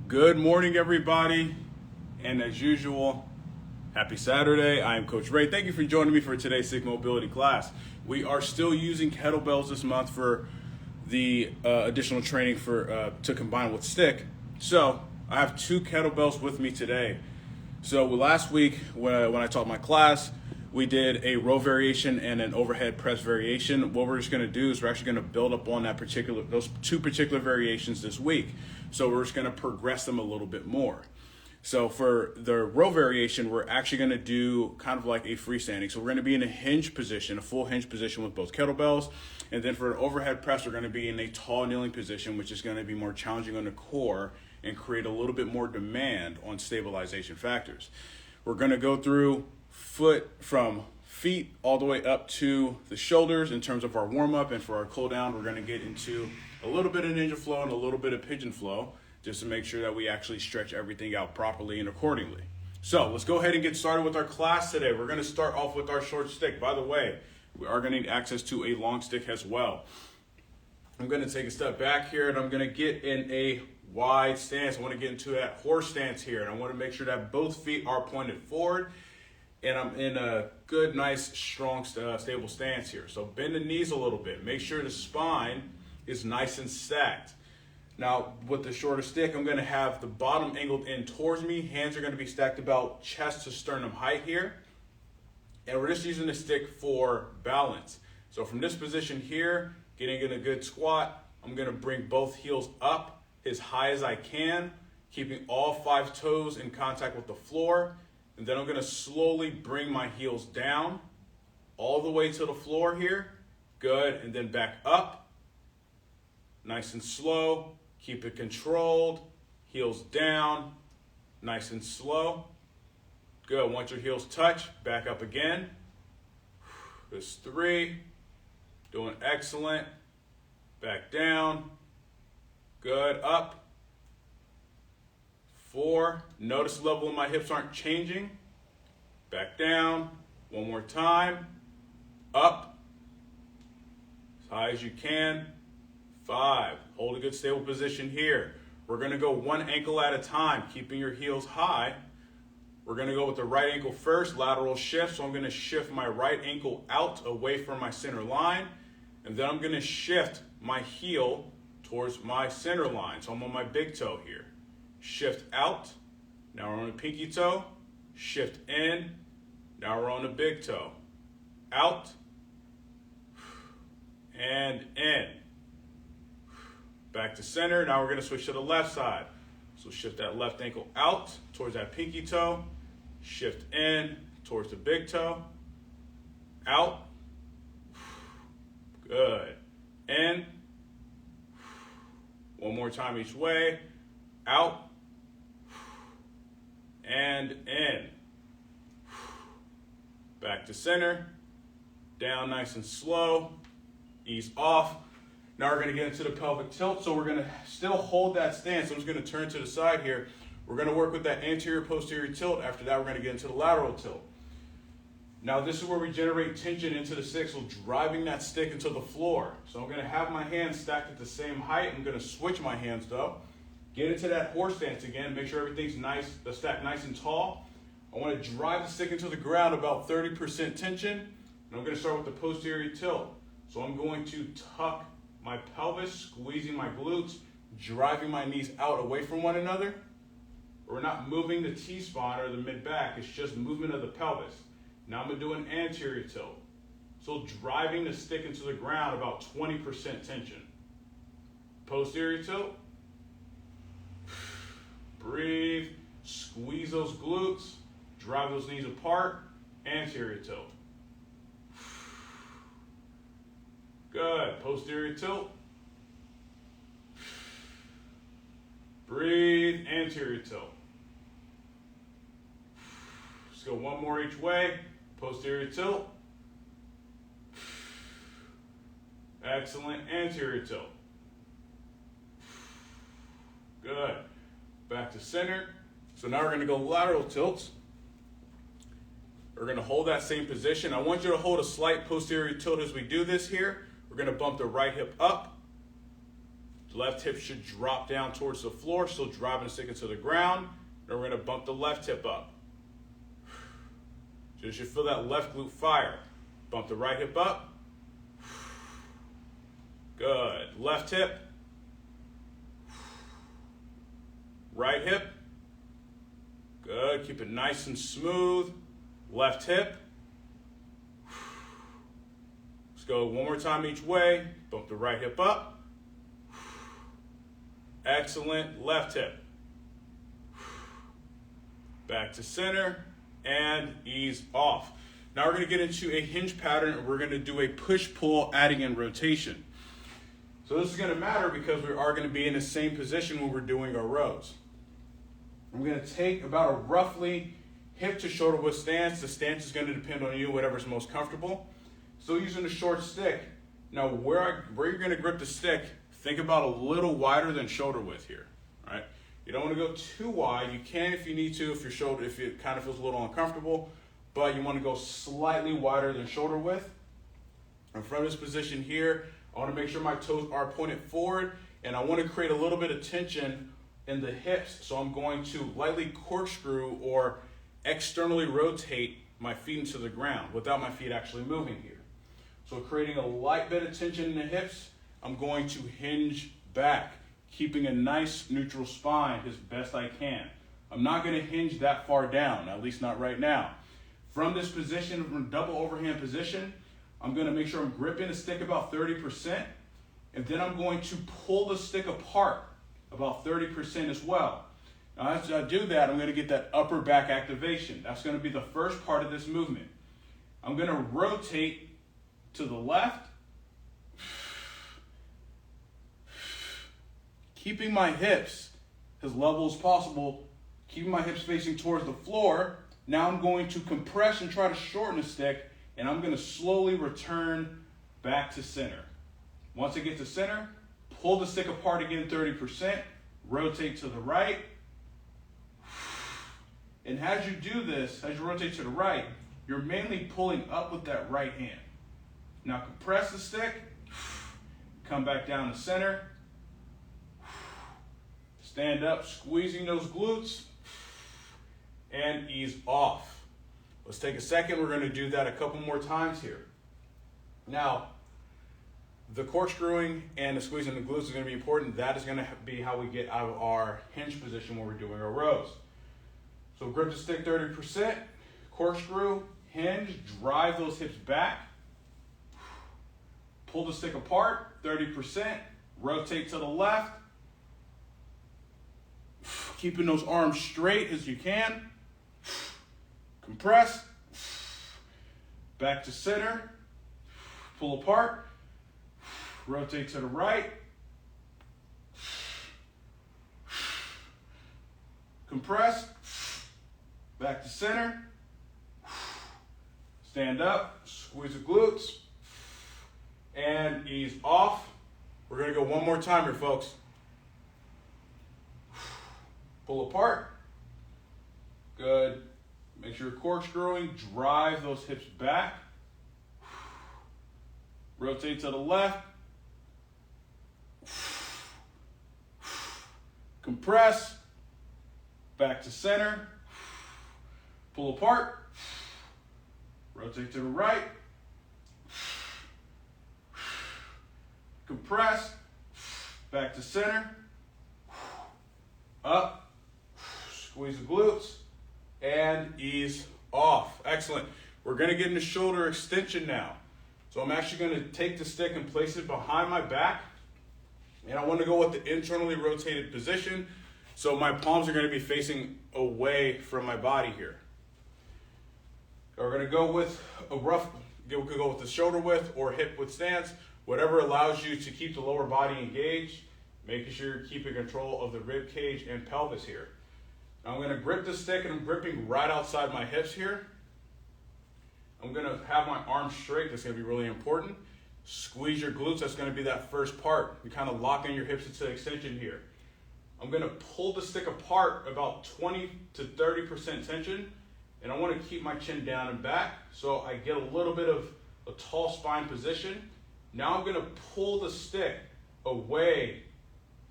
Good morning, everybody, and as usual, happy Saturday. I am Coach Ray. Thank you for joining me for today's Stick Mobility class. We are still using kettlebells this month for the additional training to combine with stick. So I have two kettlebells with me today. So last week when I taught my class, we did a row variation and an overhead press variation. What we're just going to do is we're actually going to build up on those two particular variations this week. So we're just going to progress them a little bit more. So for the row variation, we're actually going to do kind of like a freestanding. So we're going to be in a hinge position, a full hinge position with both kettlebells. And then for an overhead press, we're going to be in a tall kneeling position, which is going to be more challenging on the core and create a little bit more demand on stabilization factors. We're going to go through from feet all the way up to the shoulders in terms of our warm-up, and for our cool down, we're going to get into a little bit of ninja flow and a little bit of pigeon flow just to make sure that we actually stretch everything out properly and accordingly. So let's go ahead and get started with our class today. We're going to start off with our short stick. By the way, we are going to need access to a long stick as well. I'm going to take a step back here and I'm going to get in a wide stance. I want to get into that horse stance here, and I want to make sure that both feet are pointed forward and I'm in a good, nice, strong, stable stance here. So bend the knees a little bit. Make sure the spine is nice and stacked. Now, with the shorter stick, I'm going to have the bottom angled in towards me. Hands are going to be stacked about chest to sternum height here. And we're just using the stick for balance. So from this position here, getting in a good squat, I'm going to bring both heels up as high as I can, keeping all 5 toes in contact with the floor. And then I'm going to slowly bring my heels down all the way to the floor here. Good. And then back up. Nice and slow. Keep it controlled. Heels down. Nice and slow. Good. Once your heels touch, back up again. There's 3. Doing excellent. Back down. Good. Up. 4. Notice the level of my hips aren't changing. Back down. One more time. Up. As high as you can. 5. Hold a good stable position here. We're going to go one ankle at a time, keeping your heels high. We're going to go with the right ankle first, lateral shift. So I'm going to shift my right ankle out away from my center line. And then I'm going to shift my heel towards my center line. So I'm on my big toe here. Shift out. Now we're on the pinky toe. Shift in. Now we're on the big toe. Out. And in. Back to center. Now we're going to switch to the left side. So shift that left ankle out towards that pinky toe. Shift in towards the big toe. Out. Good. In. One more time each way. Out. And in. Back to center. Down nice and slow. Ease off. Now we're going to get into the pelvic tilt. So we're going to still hold that stance. I'm just going to turn to the side here. We're going to work with that anterior posterior tilt. After that, we're going to get into the lateral tilt. Now this is where we generate tension into the stick, so driving that stick into the floor. So I'm going to have my hands stacked at the same height. I'm going to switch my hands though. Get into that horse stance again. Make sure everything's nice, the stack nice and tall. I want to drive the stick into the ground about 30% tension. And I'm going to start with the posterior tilt. So I'm going to tuck my pelvis, squeezing my glutes, driving my knees out away from one another. We're not moving the T-spine or the mid-back. It's just movement of the pelvis. Now I'm going to do an anterior tilt. So driving the stick into the ground about 20% tension. Posterior tilt. Breathe, squeeze those glutes, drive those knees apart, anterior tilt. Good, posterior tilt. Breathe, anterior tilt. Let's go one more each way, posterior tilt. Excellent, anterior tilt. Good. Back to center. So now we're going to go lateral tilts. We're going to hold that same position. I want you to hold a slight posterior tilt as we do this here. We're going to bump the right hip up. Left hip should drop down towards the floor, still driving the stick into the ground. Then we're gonna bump the left hip up. So you should feel that left glute fire. Bump the right hip up. Good. Left hip. Right hip. Good. Keep it nice and smooth. Left hip. Let's go one more time each way. Bump the right hip up. Excellent. Left hip. Back to center and ease off. Now we're going to get into a hinge pattern and we're going to do a push-pull adding in rotation. So this is going to matter because we are going to be in the same position when we're doing our rows. I'm going to take about a roughly hip to shoulder width stance. The stance is going to depend on you, whatever's most comfortable. Still using a short stick. Now where you're going to grip the stick, think about a little wider than shoulder width here. All right? You don't want to go too wide. You can if you need to, if it kind of feels a little uncomfortable, but you want to go slightly wider than shoulder width. And from this position here, I want to make sure my toes are pointed forward, and I want to create a little bit of tension in the hips. So I'm going to lightly corkscrew or externally rotate my feet into the ground without my feet actually moving here. So creating a light bit of tension in the hips, I'm going to hinge back, keeping a nice neutral spine as best I can. I'm not going to hinge that far down, at least not right now. From this position, from double overhand position, I'm going to make sure I'm gripping the stick about 30%, and then I'm going to pull the stick apart about 30% as well. Now as I do that, I'm going to get that upper back activation. That's going to be the first part of this movement. I'm going to rotate to the left, keeping my hips as level as possible, keeping my hips facing towards the floor. Now I'm going to compress and try to shorten the stick, and I'm going to slowly return back to center. Once I get to center, pull the stick apart again 30%, rotate to the right. And as you do this, as you rotate to the right, you're mainly pulling up with that right hand. Now compress the stick, come back down to center, stand up, squeezing those glutes, and ease off. Let's take a second. We're going to do that a couple more times here. Now, the corkscrewing and the squeezing the glutes is going to be important. That is going to be how we get out of our hinge position when we're doing our rows. So grip the stick 30%, corkscrew, hinge, drive those hips back, pull the stick apart 30%, rotate to the left, keeping those arms straight as you can, compress, back to center, pull apart, rotate to the right, compress, back to center, stand up, squeeze the glutes, and ease off. We're going to go one more time here, folks. Pull apart. Good. Make sure you're corkscrewing. Drive those hips back. Rotate to the left. Compress. Back to center. Pull apart. Rotate to the right. Compress. Back to center. Up. Squeeze the glutes. And ease off. Excellent. We're going to get into shoulder extension now. So I'm actually going to take the stick and place it behind my back. And I want to go with the internally rotated position. So my palms are going to be facing away from my body here. We're going to go with we could go with the shoulder width or hip width stance, whatever allows you to keep the lower body engaged, making sure you're keeping control of the rib cage and pelvis here. Now I'm going to grip the stick and I'm gripping right outside my hips here. I'm going to have my arms straight. That's going to be really important. Squeeze your glutes. That's going to be that first part. You're kind of locking your hips into extension here. I'm going to pull the stick apart about 20 to 30% tension. And I want to keep my chin down and back so I get a little bit of a tall spine position. Now I'm going to pull the stick away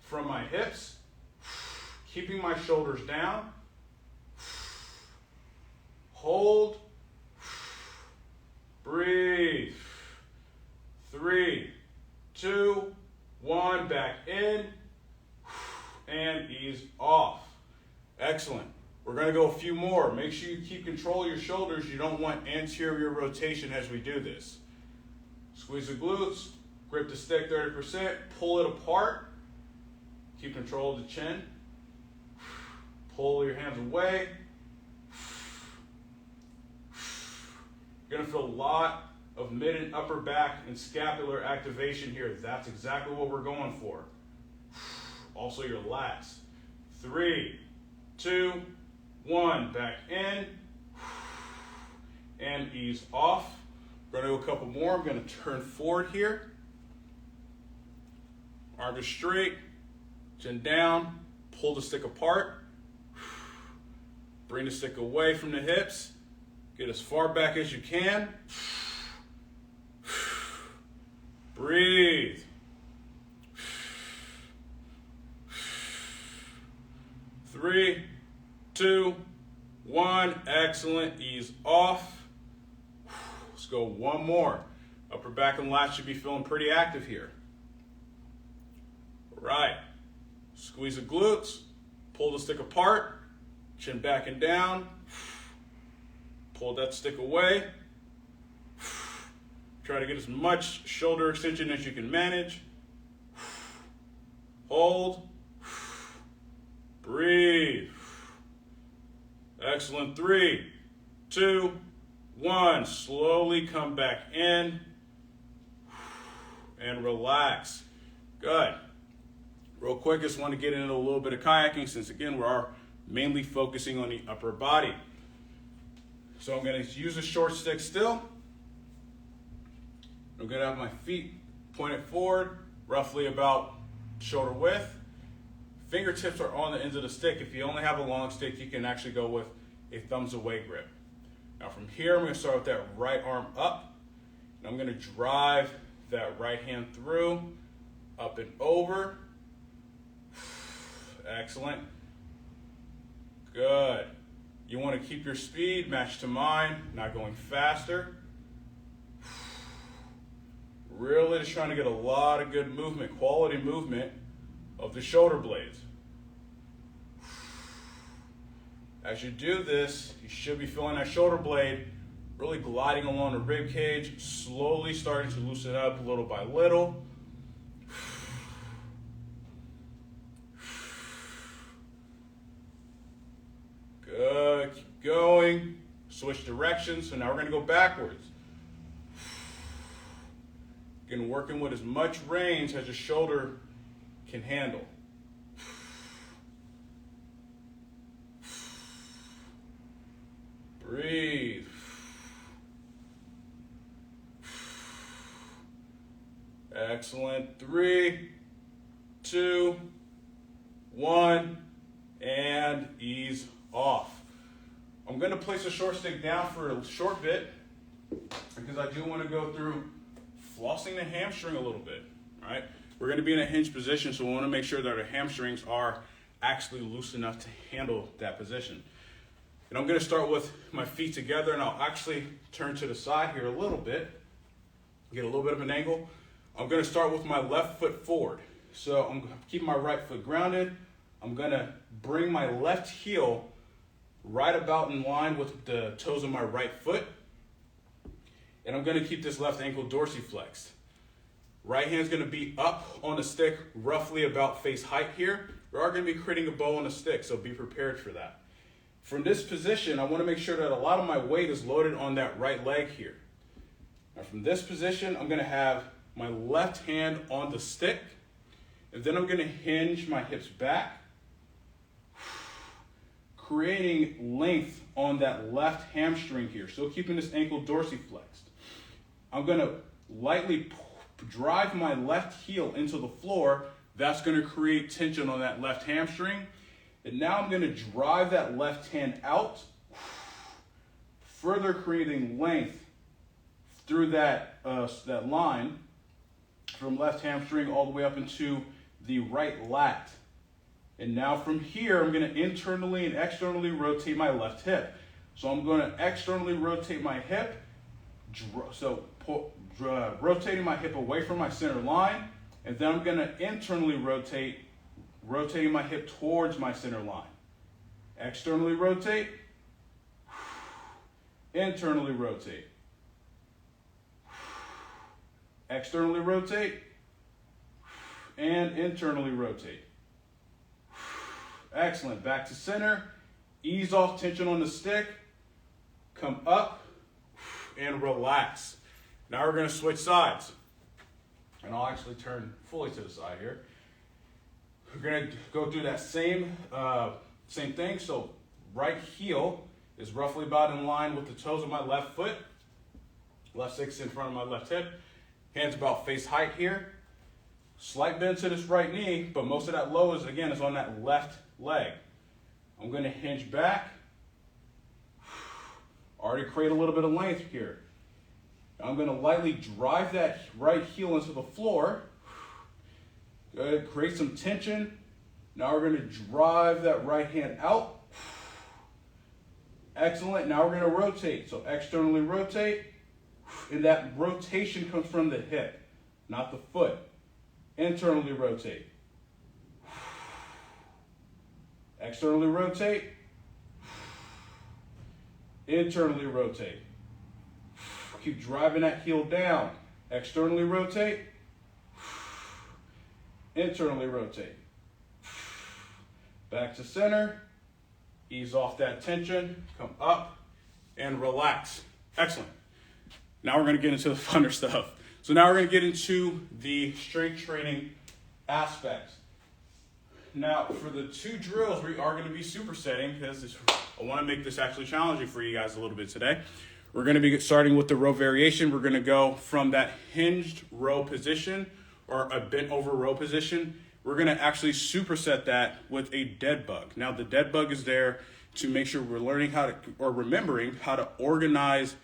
from my hips, keeping my shoulders down. Hold, breathe. 3, 2, 1, back in, and ease off. Excellent. We're going to go a few more. Make sure you keep control of your shoulders. You don't want anterior rotation as we do this. Squeeze the glutes, grip the stick 30%, pull it apart. Keep control of the chin. Pull your hands away. You're going to feel a lot of mid and upper back and scapular activation here. That's exactly what we're going for. Also your lats. 3, 2, 1, back in, and ease off. We're going to do a couple more. I'm going to turn forward here. Arms are straight, chin down, pull the stick apart. Bring the stick away from the hips. Get as far back as you can. Breathe. 3, 2, 1. Excellent. Ease off. Let's go one more. Upper back and lats should be feeling pretty active here. All right. Squeeze the glutes. Pull the stick apart. Chin back and down. Pull that stick away. Try to get as much shoulder extension as you can manage. Hold. Breathe. Excellent. 3, 2, 1. Slowly come back in and relax. Good. Real quick, just want to get into a little bit of kayaking since, again, we are mainly focusing on the upper body. So I'm going to use a short stick still. I'm going to have my feet pointed forward, roughly about shoulder width. Fingertips are on the ends of the stick. If you only have a long stick, you can actually go with a thumbs away grip. Now from here, I'm going to start with that right arm up. And I'm going to drive that right hand through, up and over. Excellent. Good. You want to keep your speed matched to mine, not going faster. Really just trying to get a lot of good movement, quality movement of the shoulder blades. As you do this, you should be feeling that shoulder blade really gliding along the rib cage, slowly starting to loosen up little by little. Good, keep going. Switch directions, so now we're going to go backwards. Again, working with as much range as your shoulder can handle. Breathe. Excellent. 3, 2, 1, and ease off. I'm going to place the short stick down for a short bit because I do want to go through flossing the hamstring a little bit. All right, we're going to be in a hinge position, so we want to make sure that our hamstrings are actually loose enough to handle that position. And I'm going to start with my feet together, and I'll actually turn to the side here a little bit, get a little bit of an angle. I'm going to start with my left foot forward. So I'm keeping my right foot grounded. I'm going to bring my left heel right about in line with the toes of my right foot. And I'm going to keep this left ankle dorsiflexed. Right hand's going to be up on the stick, roughly about face height here. We are going to be creating a bow on the stick, so be prepared for that. From this position, I want to make sure that a lot of my weight is loaded on that right leg here. Now from this position, I'm going to have my left hand on the stick, and then I'm going to hinge my hips back, creating length on that left hamstring here, still keeping this ankle dorsiflexed. I'm going to lightly drive my left heel into the floor. That's going to create tension on that left hamstring. And now I'm going to drive that left hand out, further creating length through that line from left hamstring all the way up into the right lat. And now from here, I'm going to internally and externally rotate my left hip. So I'm going to externally rotate my hip, rotating my hip away from my center line, and then I'm going to internally rotate, rotating my hip towards my center line. Externally rotate, internally rotate, externally rotate, and internally rotate. Excellent. Back to center. Ease off tension on the stick. Come up and relax. Now we're going to switch sides. And I'll actually turn fully to the side here. We're going to go through that same thing. So right heel is roughly about in line with the toes of my left foot. Left six in front of my left hip. Hands about face height here. Slight bend to this right knee, but most of that low is on that left leg. I'm going to hinge back. Already create a little bit of length here. I'm going to lightly drive that right heel into the floor. Good. Create some tension. Now we're going to drive that right hand out. Excellent. Now we're going to rotate. So externally rotate. And that rotation comes from the hip, not the foot. Internally rotate. Externally rotate. Internally rotate. Keep driving that heel down. Externally rotate. Internally rotate. Back to center. Ease off that tension. Come up and relax. Excellent. Now we're going to get into the funner stuff. So now we're going to get into the strength training aspects. Now for the two drills, we are going to be supersetting because I want to make this actually challenging for you guys a little bit today. We're going to be starting with the row variation. We're going to go from that hinged row position or a bent over row position. We're going to actually superset that with a dead bug. Now the dead bug is there to make sure we're learning how to, or remembering how to organize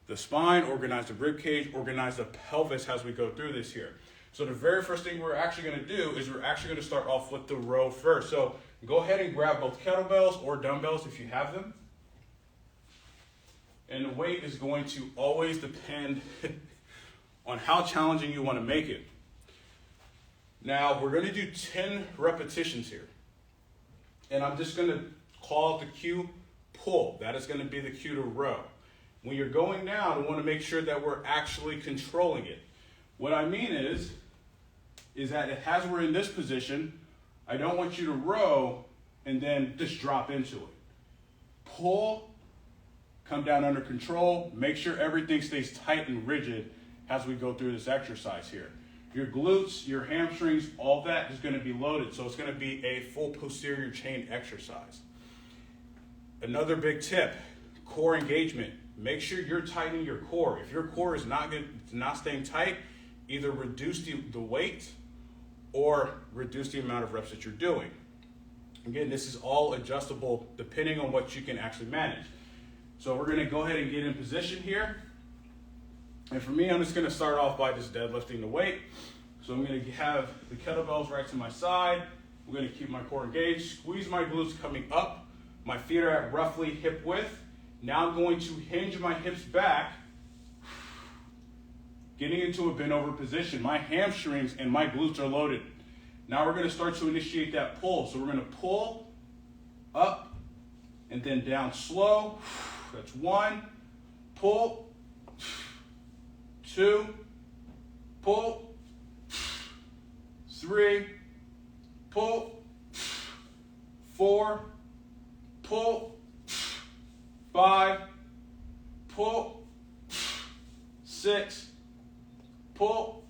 the spine, organize the rib cage, organize the pelvis as we go through this here. So the very first thing we're actually going to do is we're actually going to start off with the row first. So go ahead and grab both kettlebells or dumbbells if you have them. And the weight is going to always depend on how challenging you want to make it. Now we're going to do 10 repetitions here. And I'm just going to call the cue pull. That is going to be the cue to row. When you're going down, we want to make sure that we're actually controlling it. What I mean is that as we're in this position, I don't want you to row and then just drop into it. Pull, come down under control, make sure everything stays tight and rigid as we go through this exercise here. Your glutes, your hamstrings, all that is going to be loaded, so it's going to be a full posterior chain exercise. Another big tip, core engagement. Make sure you're tightening your core. If your core is not staying tight, either reduce the weight or reduce the amount of reps that you're doing. Again, this is all adjustable depending on what you can actually manage. So we're going to go ahead and get in position here. And for me, I'm just going to start off by just deadlifting the weight. So I'm going to have the kettlebells right to my side. I'm going to keep my core engaged, squeeze my glutes coming up. My feet are at roughly hip width. Now I'm going to hinge my hips back, getting into a bent over position. My hamstrings and my glutes are loaded. Now we're going to start to initiate that pull. So we're going to pull up and then down slow. That's 1, pull, 2, pull, 3, pull, 4, pull, 5, pull, 6, pull,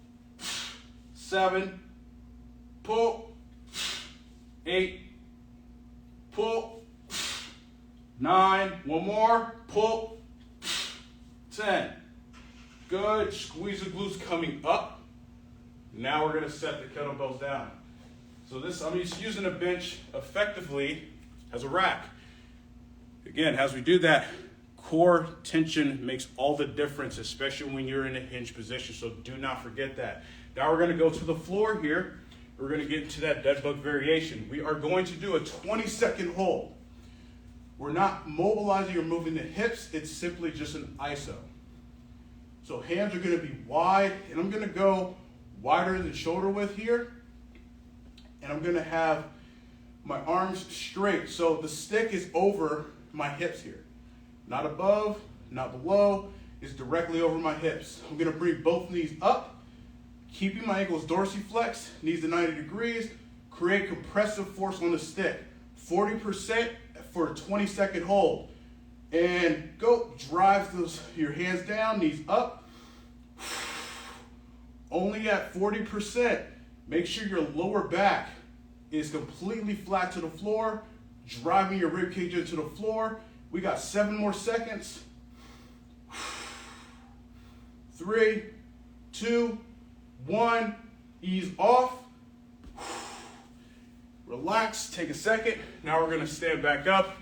7, pull, 8, pull, 9, one more, pull, 10. Good, squeeze the glutes coming up. Now we're gonna set the kettlebells down. So this, I'm just using a bench effectively as a rack. Again, as we do that, core tension makes all the difference, especially when you're in a hinge position, so do not forget that. Now we're gonna go to the floor here. we're going to get into that dead bug variation. We are going to do a 20-second hold. We're not mobilizing or moving the hips, it's simply just an iso. So hands are going to be wide, and I'm going to go wider than shoulder width here, and I'm going to have my arms straight. So the stick is over my hips here. Not above, not below, it's directly over my hips. I'm going to bring both knees up, keeping my ankles dorsiflexed, knees to 90 degrees, create compressive force on the stick. 40% for a 20-second hold. And go, drive your hands down, knees up. Only at 40%. Make sure your lower back is completely flat to the floor, driving your rib cage into the floor. We got 7 more seconds. 3, 2, 1, ease off. Relax, take a second. Now we're gonna stand back up,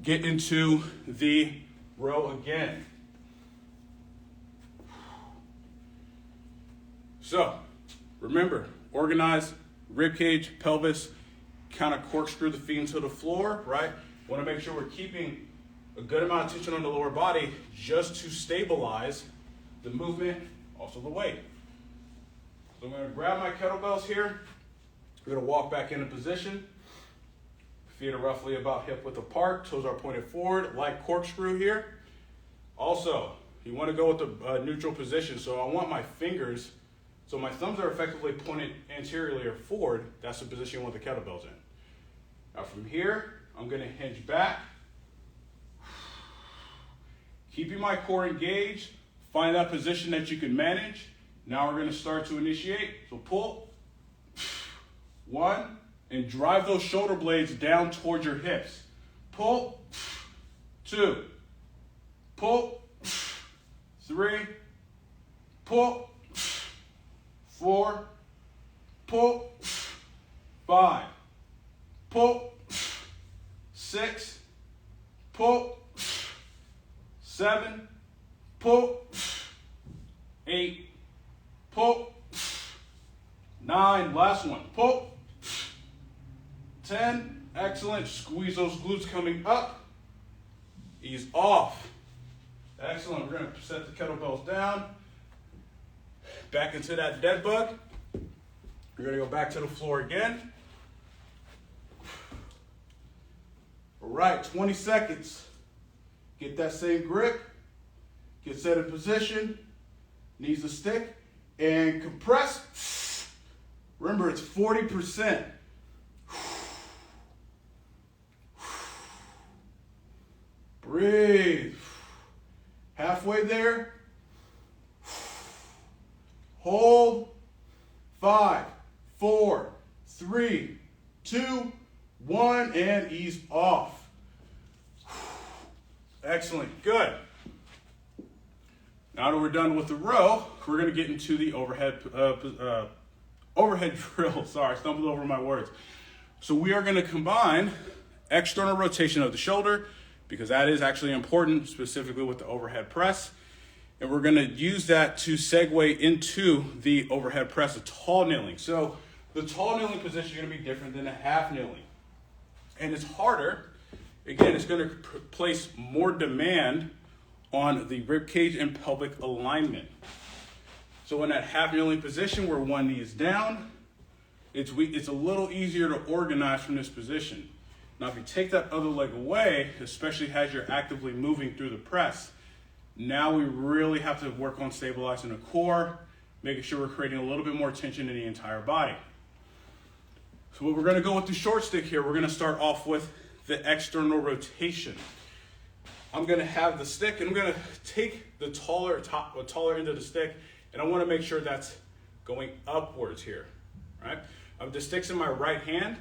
get into the row again. So, remember, organize rib cage, pelvis, kind of corkscrew the feet into the floor, right? Wanna make sure we're keeping a good amount of tension on the lower body just to stabilize the movement, also the weight. So I'm gonna grab my kettlebells here. We're gonna walk back into position. Feet are roughly about hip width apart, toes are pointed forward, light corkscrew here. Also, you wanna go with the neutral position. So I want my fingers, so my thumbs are effectively pointed anteriorly or forward. That's the position you want the kettlebells in. Now from here, I'm gonna hinge back. Keeping my core engaged, find that position that you can manage. Now we're gonna start to initiate. So pull, 1, and drive those shoulder blades down towards your hips. Pull, 2, pull, 3, pull, 4, pull, 5, pull, 6, pull, 7, pull, 8, pull, 9, last one, pull, 10, excellent, squeeze those glutes coming up, ease off, excellent. We're gonna set the kettlebells down, back into that dead bug. We're gonna go back to the floor again. All right, 20 seconds. Get that same grip, get set in position, knees to stick, and compress. Remember, it's 40%. Breathe. Halfway there. Hold. 5, 4, 3, 2, 1, and ease off. Excellent, good. Now that we're done with the row, we're gonna get into the overhead drill. Sorry, I stumbled over my words. So we are gonna combine external rotation of the shoulder, because that is actually important, specifically with the overhead press. And we're gonna use that to segue into the overhead press, a tall kneeling. So the tall kneeling position is gonna be different than a half kneeling. And it's harder. Again, it's gonna place more demand on the rib cage and pelvic alignment. So in that half kneeling position where one knee is down, it's a little easier to organize from this position. Now if you take that other leg away, especially as you're actively moving through the press, now we really have to work on stabilizing the core, making sure we're creating a little bit more tension in the entire body. So what we're gonna go with the short stick here, we're gonna start off with the external rotation. I'm gonna have the stick and I'm gonna take the taller end of the stick, and I wanna make sure that's going upwards here, right? The stick's in my right hand,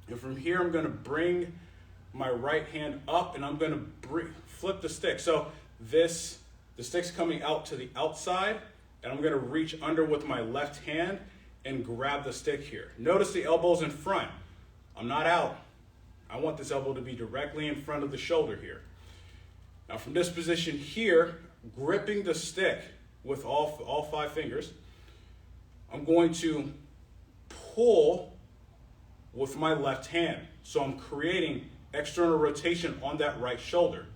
and from here I'm gonna bring my right hand up and I'm gonna flip the stick. So the stick's coming out to the outside, and I'm gonna reach under with my left hand and grab the stick here. Notice the elbow's in front. I'm not out. I want this elbow to be directly in front of the shoulder here. Now from this position here, gripping the stick with all 5 fingers, I'm going to pull with my left hand. So I'm creating external rotation on that right shoulder.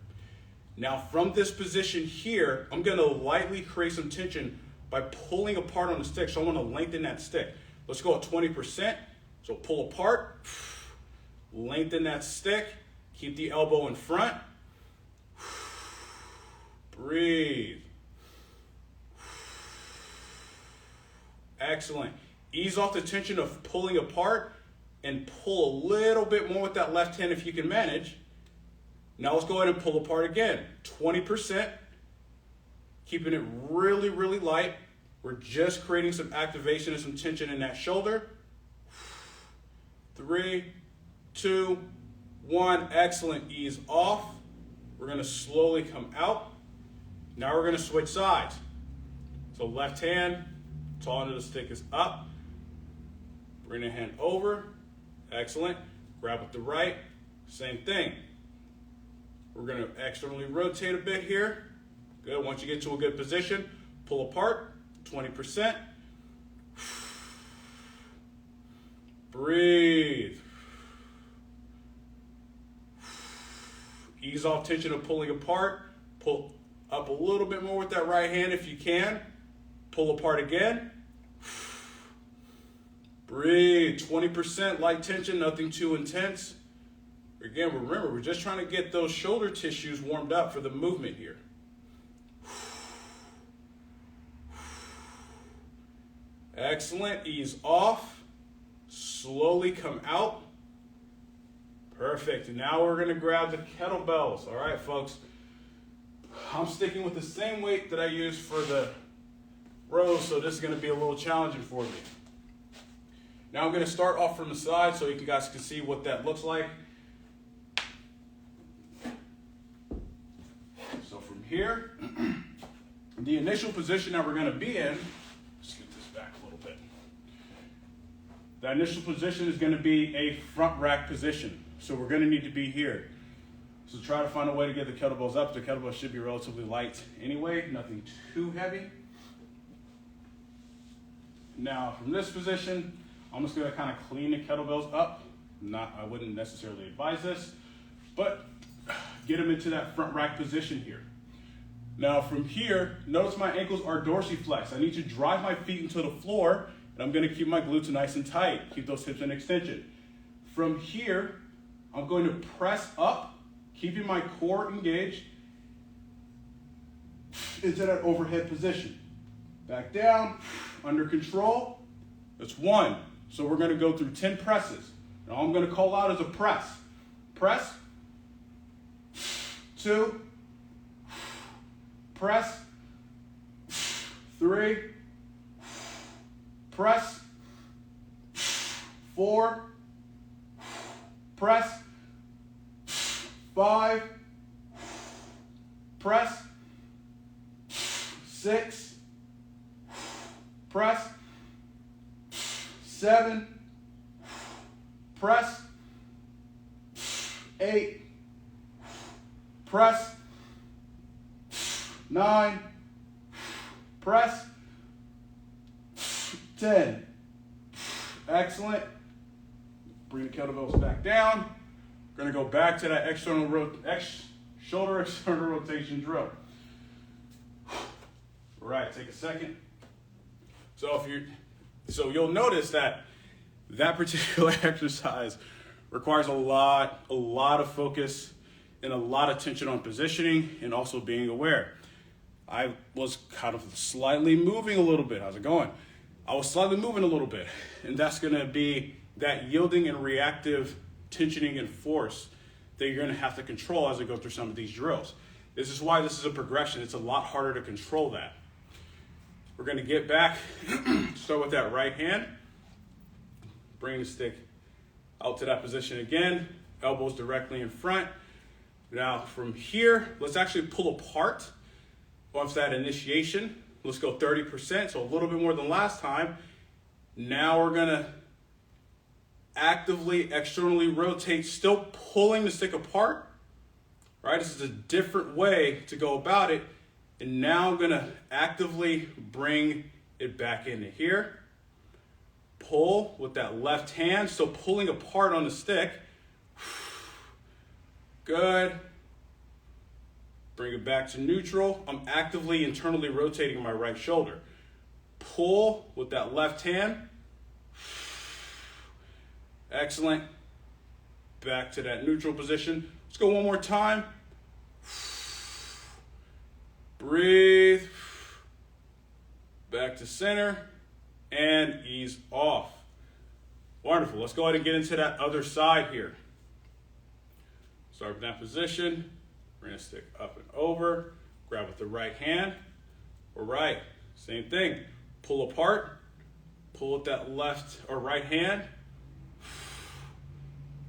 Now from this position here, I'm gonna lightly create some tension by pulling apart on the stick. So I wanna lengthen that stick. Let's go at 20%. So pull apart, lengthen that stick, keep the elbow in front. Breathe. Excellent. Ease off the tension of pulling apart and pull a little bit more with that left hand if you can manage. Now let's go ahead and pull apart again. 20%, keeping it really, really light. We're just creating some activation and some tension in that shoulder. 3, 2, 1, excellent. Ease off. We're gonna slowly come out. Now we're gonna switch sides. So left hand, tall end of the stick is up. Bring the hand over, excellent. Grab with the right, same thing. We're gonna externally rotate a bit here. Good, once you get to a good position, pull apart, 20%. Breathe. Ease off tension of pulling apart. Pull up a little bit more with that right hand if you can. Pull apart again. Breathe. 20% light tension, nothing too intense. Again, remember, we're just trying to get those shoulder tissues warmed up for the movement here. Excellent. Ease off. Slowly come out. Perfect. Now we're going to grab the kettlebells. All right, folks. I'm sticking with the same weight that I used for the rows, so this is going to be a little challenging for me. Now I'm going to start off from the side so you guys can see what that looks like. So from here, the initial position that we're going to be in, let's get this back a little bit. The initial position is going to be a front rack position. So we're going to need to be here. So try to find a way to get the kettlebells up. The kettlebells should be relatively light anyway, nothing too heavy. Now from this position, I'm just going to kind of clean the kettlebells up. I wouldn't necessarily advise this, but get them into that front rack position here. Now from here, notice my ankles are dorsiflexed. I need to drive my feet into the floor, and I'm going to keep my glutes nice and tight. Keep those hips in extension. From here, I'm going to press up, keeping my core engaged into that overhead position. Back down, under control. That's 1. So we're going to go through 10 presses. And all I'm going to call out is a press. Press. 2. Press. 3. Press. 4. Press. 5. Press. 6. Press. 7. Press. 8. Press. 9. Press. 10. Excellent. Bring the kettlebells back down. We're going to go back to that shoulder external rotation drill. All right, take a second. So you'll notice that particular exercise requires a lot of focus and a lot of tension on positioning and also being aware. I was kind of slightly moving a little bit. How's it going? I was slightly moving a little bit, and that's going to be that yielding and reactive tensioning and force that you're going to have to control as I go through some of these drills. This is why this is a progression. It's a lot harder to control that. We're going to get back, start with that right hand. Bring the stick out to that position again. Elbows directly in front. Now from here, let's actually pull apart off that initiation. Let's go 30%, so a little bit more than last time. Now we're going to actively externally rotate, still pulling the stick apart. Right? This is a different way to go about it. And now I'm going to actively bring it back into here. Pull with that left hand, so pulling apart on the stick. Good. Bring it back to neutral. I'm actively internally rotating my right shoulder. Pull with that left hand. Excellent. Back to that neutral position. Let's go one more time. Breathe. Back to center. And ease off. Wonderful. Let's go ahead and get into that other side here. Start with that position. We're going to stick up and over. Grab with the right hand. All right. Same thing. Pull apart. Pull with that left or right hand.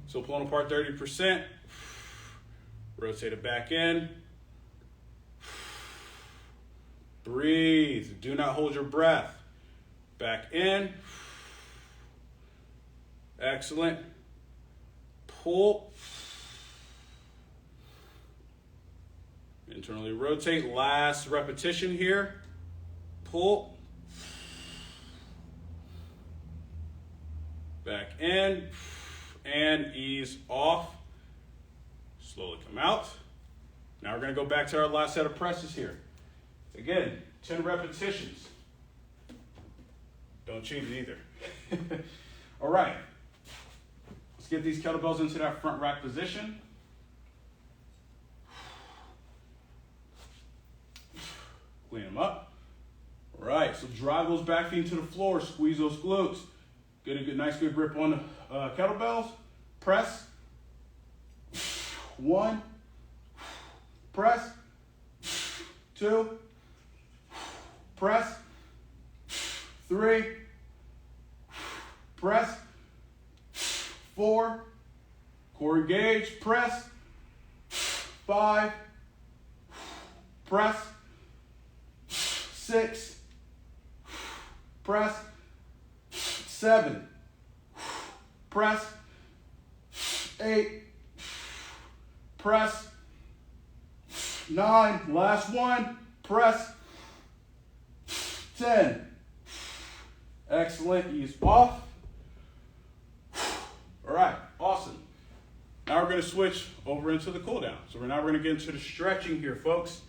So pulling apart 30%. Rotate it back in. Breathe. Do not hold your breath. Back in. Excellent. Pull. Internally rotate. Last repetition here. Pull. Back in. And ease off. Slowly come out. Now we're going to go back to our last set of presses here. Again, 10 repetitions. Don't change it either. All right. Let's get these kettlebells into that front rack position. Clean them up. All right, so drive those back feet into the floor. Squeeze those glutes. Get a nice good grip on the kettlebells. Press. 1. Press. 2. Press. 3. Press. 4. Core engage. Press. 5. Press. 6. Press. 7. Press. 8. Press. 9. Last one. Press. 10. Excellent. Ease off. All right. Awesome. Now we're going to switch over into the cool down. So now we're going to get into the stretching here, folks.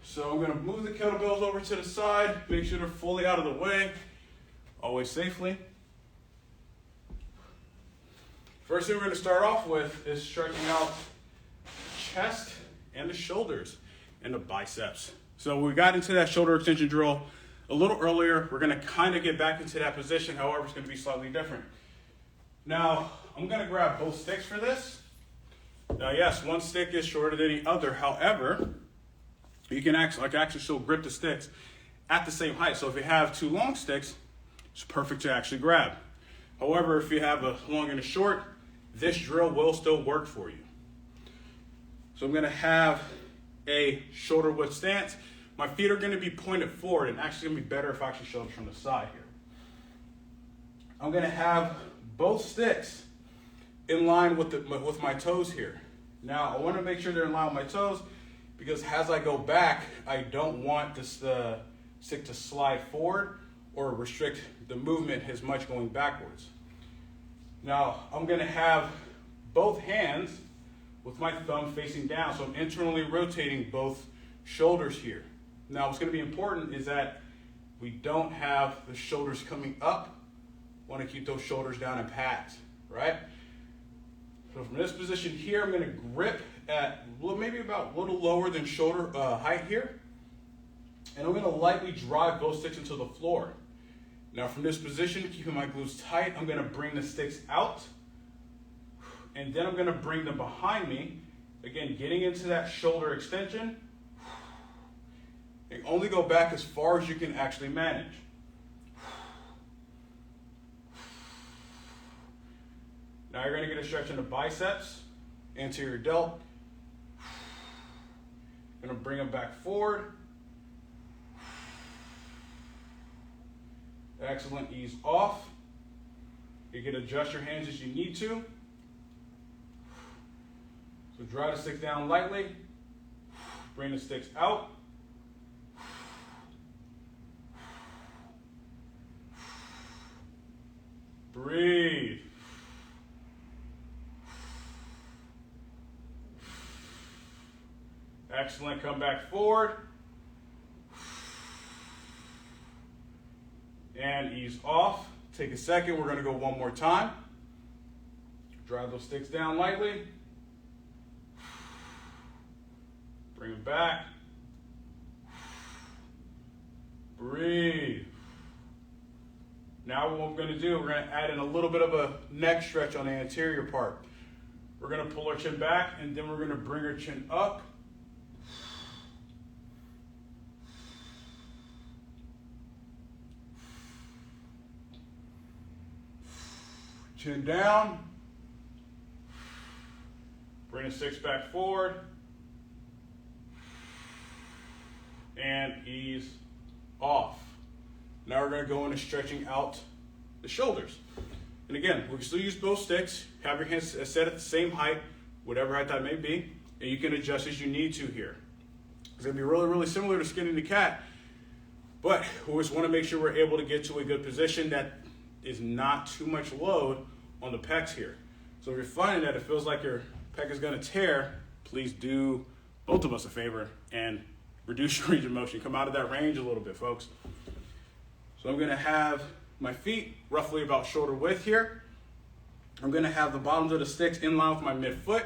So I'm going to move the kettlebells over to the side. Make sure they're fully out of the way. Always safely. First thing we're going to start off with is stretching out chest and the shoulders and the biceps. So we got into that shoulder extension drill a little earlier. We're going to kind of get back into that position. However, it's going to be slightly different. Now, I'm going to grab both sticks for this. Now, yes, one stick is shorter than the other. However, you can actually still grip the sticks at the same height. So if you have two long sticks, it's perfect to actually grab. However, if you have a long and a short, this drill will still work for you. So I'm going to have a shoulder width stance. My feet are going to be pointed forward, and actually going to be better if I actually show it from the side here. I'm going to have both sticks in line with my toes here. Now, I want to make sure they're in line with my toes because as I go back, I don't want this stick to slide forward or restrict the movement as much going backwards. Now, I'm going to have both hands with my thumb facing down, so I'm internally rotating both shoulders here. Now, what's going to be important is that we don't have the shoulders coming up. Want to keep those shoulders down and packed, right? So from this position here, I'm going to grip at maybe about a little lower than shoulder height here. And I'm going to lightly drive both sticks into the floor. Now from this position, keeping my glutes tight, I'm going to bring the sticks out. And then I'm going to bring them behind me. Again, getting into that shoulder extension. And only go back as far as you can actually manage. Now you're going to get a stretch in the biceps, anterior delt. Going to bring them back forward. Excellent. Ease off. You can adjust your hands as you need to. So draw the sticks down lightly. Bring the sticks out. Breathe. Excellent. Come back forward. And ease off. Take a second. We're going to go one more time. Drive those sticks down lightly. Bring it back. Breathe. Now what we're going to do, we're going to add in a little bit of a neck stretch on the anterior part. We're going to pull our chin back, and then we're going to bring our chin up. Chin down. Bring the sticks back forward. And ease off. Now we're going to go into stretching out the shoulders. And again, we can still use both sticks. Have your hands set at the same height, whatever height that may be, and you can adjust as you need to here. It's going to be really, really similar to skinning the cat, but we just want to make sure we're able to get to a good position that is not too much load on the pecs here. So if you're finding that it feels like your pec is going to tear, please do both of us a favor and reduce your range of motion. Come out of that range a little bit, folks. So I'm going to have my feet roughly about shoulder width here. I'm going to have the bottoms of the sticks in line with my midfoot,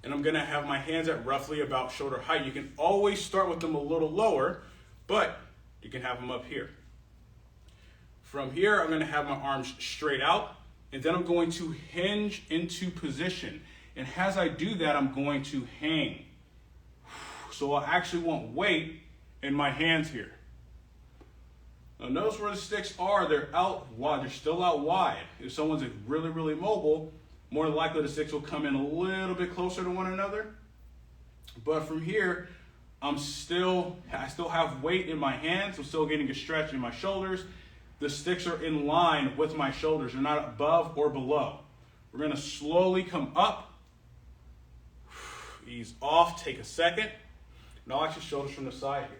and I'm going to have my hands at roughly about shoulder height. You can always start with them a little lower, but you can have them up here. From here, I'm going to have my arms straight out, and then I'm going to hinge into position. And as I do that, I'm going to hang. So I actually want weight in my hands here. Now notice where the sticks are, they're out wide, they're still out wide. If someone's really, really mobile, more than likely the sticks will come in a little bit closer to one another. But from here, I still have weight in my hands, I'm still getting a stretch in my shoulders. The sticks are in line with my shoulders, they're not above or below. We're gonna slowly come up, ease off, take a second, and I'll actually shoulders from the side here.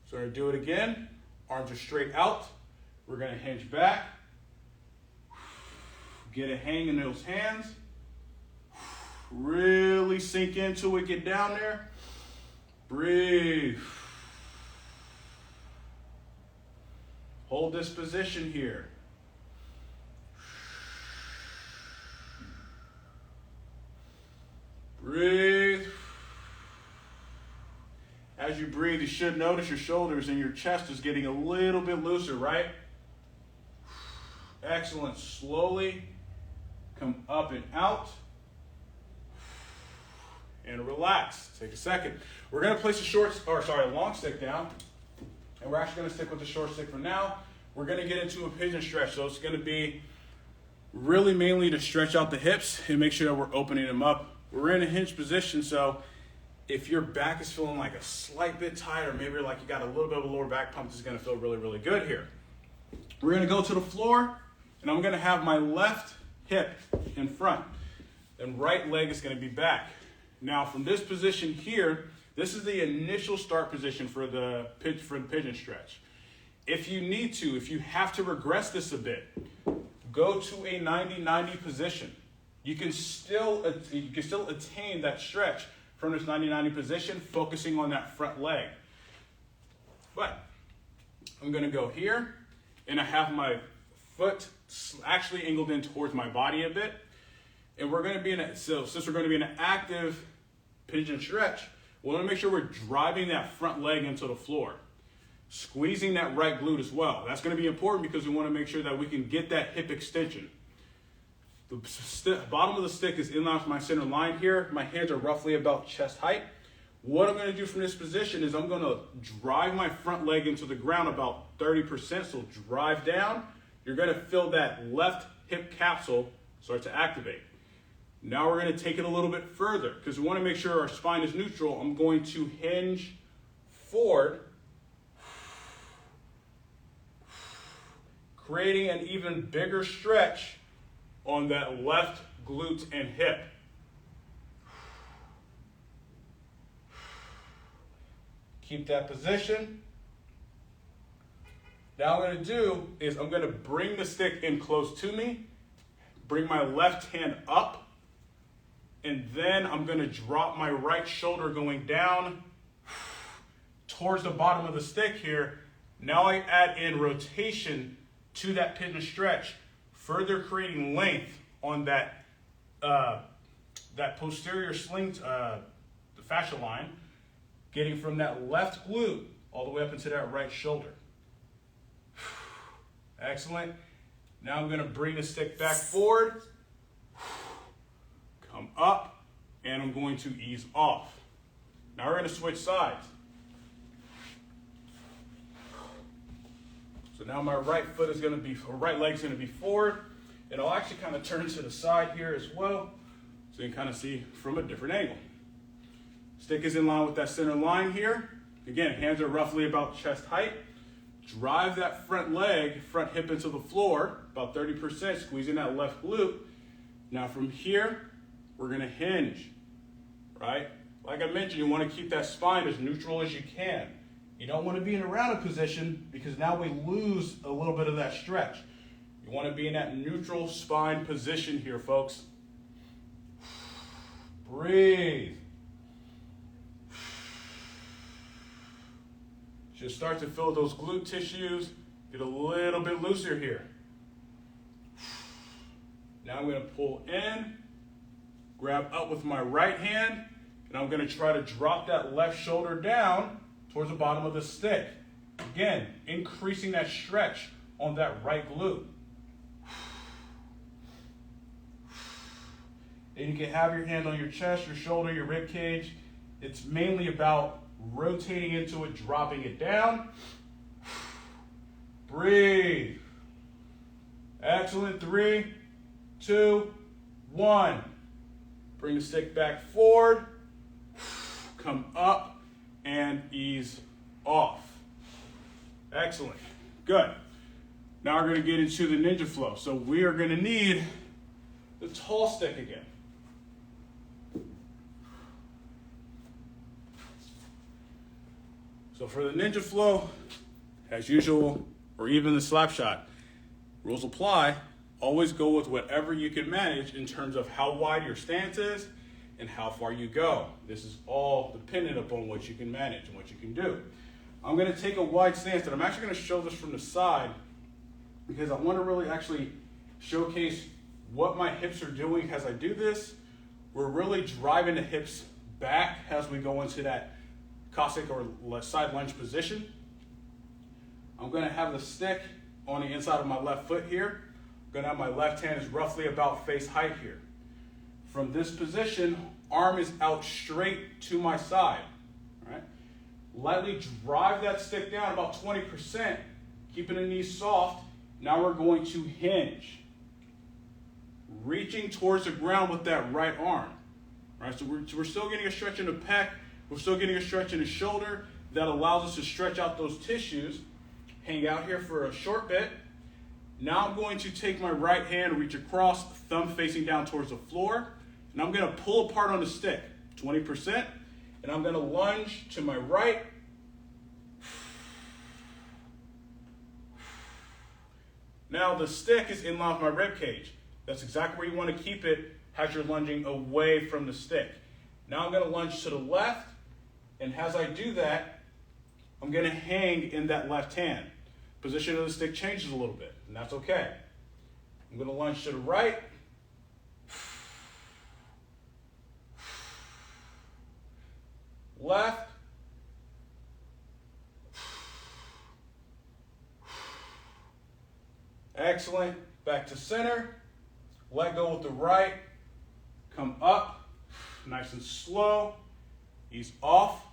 So we're going to do it again. Arms are straight out. We're going to hinge back. Get a hang in those hands. Really sink into it. Get down there. Breathe. Hold this position here. Breathe. As you breathe, you should notice your shoulders and your chest is getting a little bit looser, right? Excellent. Slowly come up and out. And relax. Take a second. We're going to place a long stick down. And we're actually going to stick with the short stick for now. We're going to get into a pigeon stretch. So it's going to be really mainly to stretch out the hips and make sure that we're opening them up. We're in a hinge position, so if your back is feeling like a slight bit tight, or maybe like you got a little bit of a lower back pump, this is going to feel really, really good here. We're going to go to the floor, and I'm going to have my left hip in front, and right leg is going to be back. Now, from this position here, this is the initial start position for the pigeon stretch. If you need to, if you have to regress this a bit, go to a 90-90 position. You can still attain that stretch from this 90-90 position, focusing on that front leg. But I'm going to go here, and I have my foot actually angled in towards my body a bit. And we're going to be since we're going to be in an active pigeon stretch, we want to make sure we're driving that front leg into the floor, squeezing that right glute as well. That's going to be important because we want to make sure that we can get that hip extension. The bottom of the stick is in line with my center line here. My hands are roughly about chest height. What I'm going to do from this position is I'm going to drive my front leg into the ground about 30%. So drive down. You're going to feel that left hip capsule start to activate. Now we're going to take it a little bit further because we want to make sure our spine is neutral. I'm going to hinge forward, creating an even bigger stretch on that left glute and hip. Keep that position. Now what I'm going to do is I'm going to bring the stick in close to me, bring my left hand up, and then I'm going to drop my right shoulder going down towards the bottom of the stick here. Now I add in rotation to that pigeon stretch, further creating length on that posterior sling, the fascia line, getting from that left glute all the way up into that right shoulder. Excellent. Now I'm going to bring the stick back forward, come up, and I'm going to ease off. Now we're going to switch sides. So now my right foot is going to be, or right leg is going to be forward, and I'll actually kind of turn to the side here as well, so you can kind of see from a different angle. Stick is in line with that center line here. Again, hands are roughly about chest height. Drive that front leg, front hip into the floor, about 30%, squeezing that left glute. Now from here, we're gonna hinge, right? Like I mentioned, you wanna keep that spine as neutral as you can. You don't wanna be in a rounded position because now we lose a little bit of that stretch. You wanna be in that neutral spine position here, folks. Breathe. Just start to feel those glute tissues, get a little bit looser here. Now I'm going to pull in, grab up with my right hand, and I'm going to try to drop that left shoulder down towards the bottom of the stick. Again, increasing that stretch on that right glute. And you can have your hand on your chest, your shoulder, your rib cage. It's mainly about rotating into it, dropping it down. Breathe. Excellent. 3, 2, 1. Bring the stick back forward. Come up and ease off. Excellent. Good. Now we're going to get into the ninja flow. So we are going to need the tall stick again. So for the ninja flow, as usual, or even the slap shot, rules apply. Always go with whatever you can manage in terms of how wide your stance is and how far you go. This is all dependent upon what you can manage and what you can do. I'm going to take a wide stance, and I'm actually going to show this from the side because I want to really actually showcase what my hips are doing as I do this. We're really driving the hips back as we go into that Cossack or side lunge position. I'm going to have the stick on the inside of my left foot here. I'm going to have my left hand is roughly about face height here. From this position, arm is out straight to my side. All right? Lightly drive that stick down about 20%, keeping the knees soft. Now we're going to hinge. Reaching towards the ground with that right arm. All right? So we're still getting a stretch in the pec. We're still getting a stretch in the shoulder that allows us to stretch out those tissues. Hang out here for a short bit. Now I'm going to take my right hand, reach across, thumb facing down towards the floor, and I'm going to pull apart on the stick, 20%, and I'm going to lunge to my right. Now the stick is in line with my rib cage. That's exactly where you want to keep it as you're lunging away from the stick. Now I'm going to lunge to the left. And as I do that, I'm going to hang in that left hand. Position of the stick changes a little bit, and that's okay. I'm going to lunge to the right. Left. Excellent. Back to center. Let go with the right. Come up. Nice and slow. Ease off.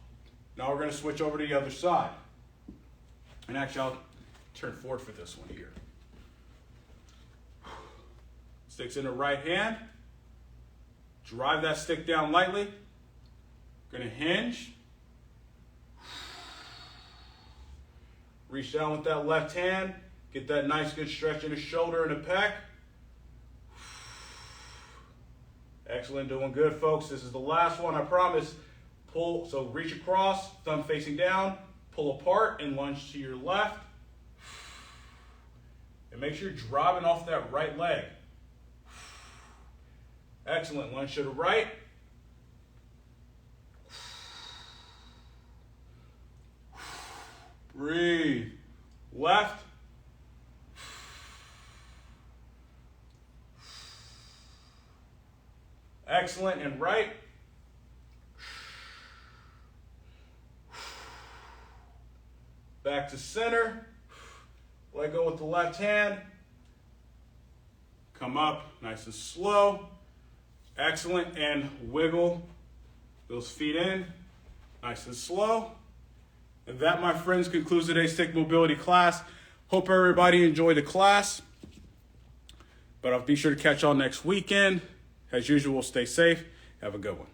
Now we're going to switch over to the other side. And actually, I'll turn forward for this one here. Stick's in the right hand. Drive that stick down lightly. Going to hinge. Reach down with that left hand. Get that nice good stretch in the shoulder and the pec. Excellent, doing good, folks. This is the last one, I promise. Pull, so reach across, thumb facing down, pull apart and lunge to your left. And make sure you're driving off that right leg. Excellent. Lunge to the right. Breathe. Left. Excellent. And right. Back to center. Let go with the left hand. Come up nice and slow. Excellent. And wiggle those feet in nice and slow. And that, my friends, concludes today's stick mobility class. Hope everybody enjoyed the class. But I'll be sure to catch y'all next weekend. As usual, stay safe. Have a good one.